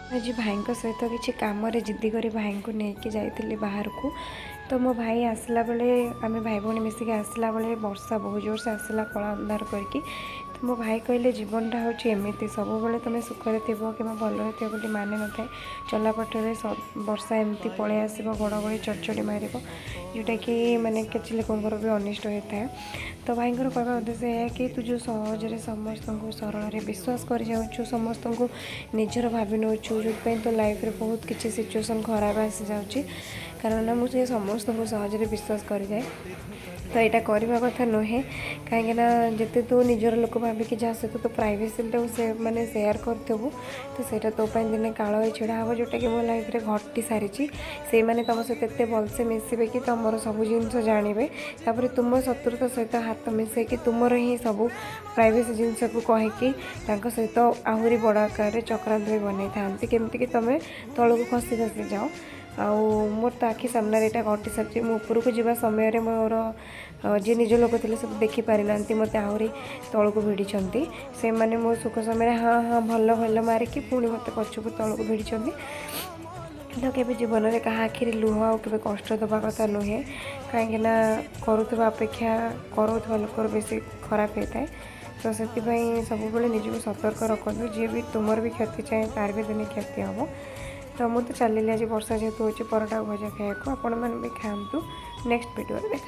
आज भाई सहित किसी कम जिद्दी कर भाई को लेकिन जाइली बाहर को। तो मो भाई आसला बेले आम भाई भौणी मिसिक आसला बेले वर्षा बहुत जोर से आसला कला अंधार करके। तो मो भाई कहले जीवनटा हूँ एमती सब बेले तुम सुखरे थी कि भल बोली माने न था चलापटरे वर्षा एमती पलि आस घड़घड़ी चढ़चड़ी मार जोटा कि माने किसी लोकर भी अनिष्ट होता है। तो भाई कहवा उद्देश्य है कि तू जो सहजरे समस्त को सरल विश्वास कर जाऊँ समस्त को निजर भावी नौ जो तो लाइफ रे बहुत किसी सिचुएसन खराब आसी जाऊँगी कारण मुझे समस्त को सहजरे विश्वास कर जाए। तो यहाँ करवा कथा नुहे कहीं जिते तू निजर लोक भाविकी जहाँ सहित तो प्राइवेसी से माने सेयार करदेबू तो सेटा तो दिने काल छिड़ा हम जोटा कि मो लाइफ रे घटी सारी से मैंने तुम सहित एत भलसे मिसबे कि तुम सब जिन जानवे तापर तुम शत्रुता सहित हाथ मिसे कि तुमर ही सब प्राइवेसी जिनस को कहीकि सहित आहरी बड़ आकार चक्रांत भी बनई था केमती कि तुम तौक खसी खसी जाओ। आउ मोर तो आखि सामने यहाँ घटी सारी मुझ को जावा समय मोर जी निज लोक थे सब देखिपारि ना मत आहरी तौक भिड़ी से मैंने मो सुख समय हाँ हाँ भल भल मारिकी पुणी मत पछक तौक भिड़ी। तो केवे जीवन में क्या आखिरी लुह आ के कष्ट दबा कथा नुहे कहीं करुवा अपेक्षा करुवा लोकर बेसी खराब होता है। तो से सब निजक सतर्क रखु जी भी तुमर भी क्षति चाहे तार भी दिने क्षति हम। तो मुझे तो चलिए आज वर्षा जेहतु हो परोटा भजा खाया आपण मैंने भी खातु नेक्स्ट वीडियो देखा।